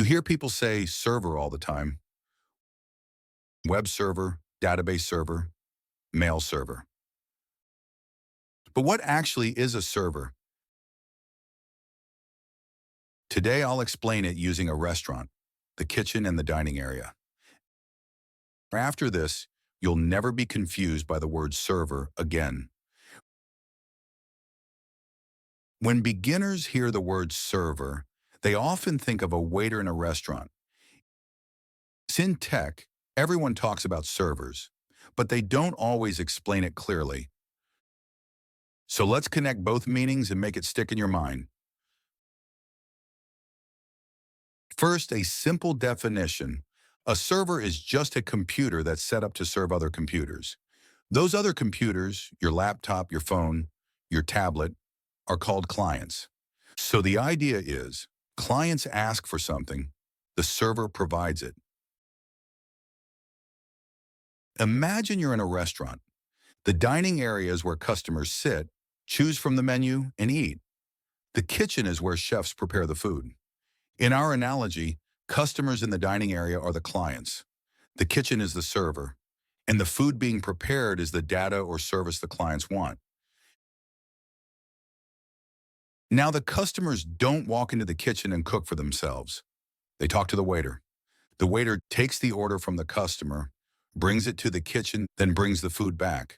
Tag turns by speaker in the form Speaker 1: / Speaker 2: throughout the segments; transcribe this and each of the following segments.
Speaker 1: You hear people say server all the time: web server, database server, mail server. But what actually is a server? Today, I'll explain it using a restaurant, the kitchen and the dining area. After this, you'll never be confused by the word server again. When beginners hear the word server, they often think of a waiter in a restaurant. In tech, everyone talks about servers, but they don't always explain it clearly. So let's connect both meanings and make it stick in your mind. First, a simple definition. A server is just a computer that's set up to serve other computers. Those other computers, your laptop, your phone, your tablet, are called clients. So the idea is, clients ask for something, the server provides it. Imagine you're in a restaurant. The dining area is where customers sit, choose from the menu, and eat. The kitchen is where chefs prepare the food. In our analogy, customers in the dining area are the clients. The kitchen is the server, and the food being prepared is the data or service the clients want. Now, the customers don't walk into the kitchen and cook for themselves. They talk to the waiter. The waiter takes the order from the customer, brings it to the kitchen, then brings the food back.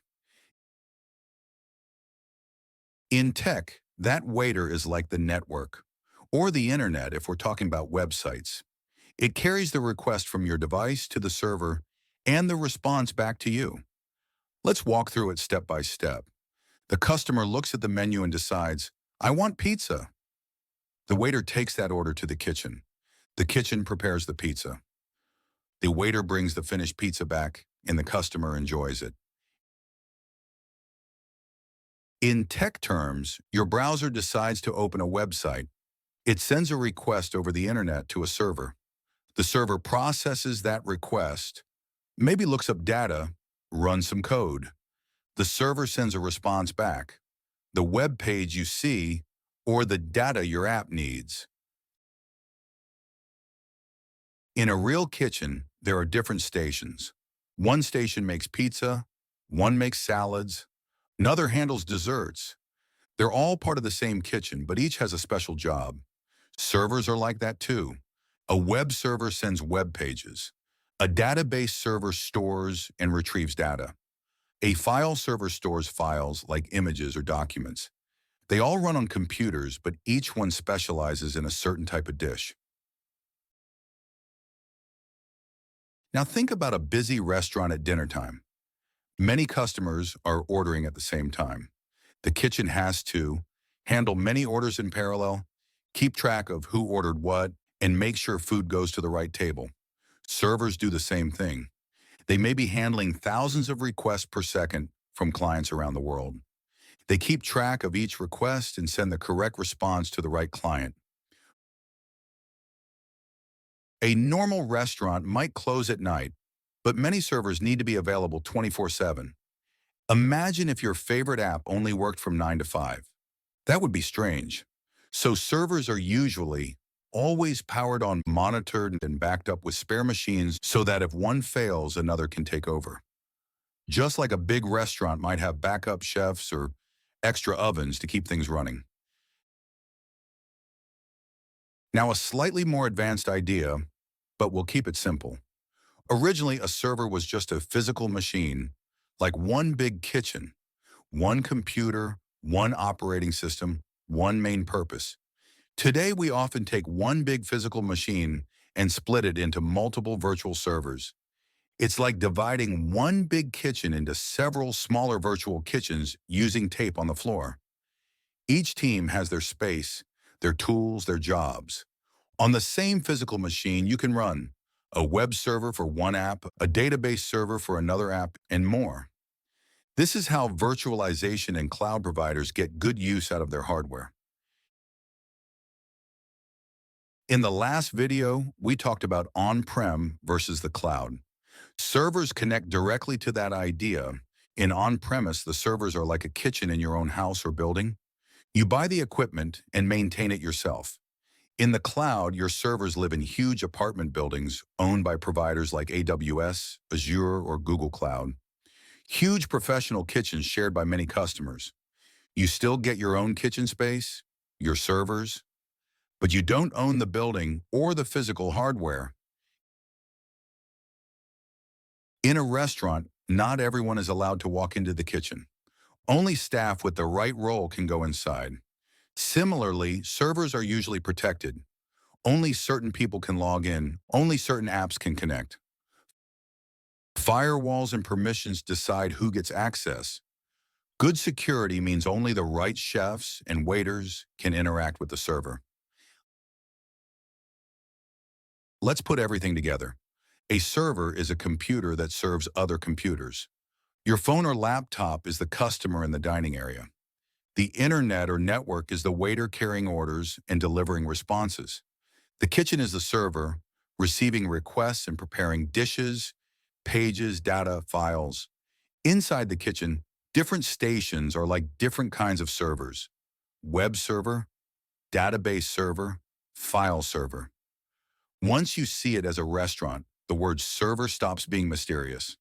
Speaker 1: In tech, that waiter is like the network, or the internet if we're talking about websites. It carries the request from your device to the server and the response back to you. Let's walk through it step by step. The customer looks at the menu and decides, "I want pizza." The waiter takes that order to the kitchen. The kitchen prepares the pizza. The waiter brings the finished pizza back, and the customer enjoys it. In tech terms, your browser decides to open a website. It sends a request over the internet to a server. The server processes that request, maybe looks up data, runs some code. The server sends a response back, the web page you see, or the data your app needs. In a real kitchen, there are different stations. One station makes pizza, one makes salads, another handles desserts. They're all part of the same kitchen, but each has a special job. Servers are like that too. A web server sends web pages. A database server stores and retrieves data. A file server stores files like images or documents. They all run on computers, but each one specializes in a certain type of dish. Now think about a busy restaurant at dinner time. Many customers are ordering at the same time. The kitchen has to handle many orders in parallel, keep track of who ordered what, and make sure food goes to the right table. Servers do the same thing. They may be handling thousands of requests per second from clients around the world. They keep track of each request and send the correct response to the right client. A normal restaurant might close at night, but many servers need to be available 24/7. Imagine if your favorite app only worked from 9 to 5. That would be strange. So servers are usually always powered on, monitored, and backed up with spare machines so that if one fails, another can take over. Just like a big restaurant might have backup chefs or extra ovens to keep things running. Now, a slightly more advanced idea, but we'll keep it simple. Originally, a server was just a physical machine, like one big kitchen, one computer, one operating system, one main purpose. Today, we often take one big physical machine and split it into multiple virtual servers. It's like dividing one big kitchen into several smaller virtual kitchens using tape on the floor. Each team has their space, their tools, their jobs. On the same physical machine, you can run a web server for one app, a database server for another app, and more. This is how virtualization and cloud providers get good use out of their hardware. In the last video, we talked about on-prem versus the cloud. Servers connect directly to that idea. In on-premise, the servers are like a kitchen in your own house or building. You buy the equipment and maintain it yourself. In the cloud, your servers live in huge apartment buildings owned by providers like AWS, Azure, or Google Cloud. Huge professional kitchens shared by many customers. You still get your own kitchen space, your servers, but you don't own the building or the physical hardware. In a restaurant, not everyone is allowed to walk into the kitchen. Only staff with the right role can go inside. Similarly, servers are usually protected. Only certain people can log in. Only certain apps can connect. Firewalls and permissions decide who gets access. Good security means only the right chefs and waiters can interact with the server. Let's put everything together. A server is a computer that serves other computers. Your phone or laptop is the customer in the dining area. The internet or network is the waiter carrying orders and delivering responses. The kitchen is the server, receiving requests and preparing dishes, pages, data, files. Inside the kitchen, different stations are like different kinds of servers. Web server, database server, file server. Once you see it as a restaurant, the word server stops being mysterious.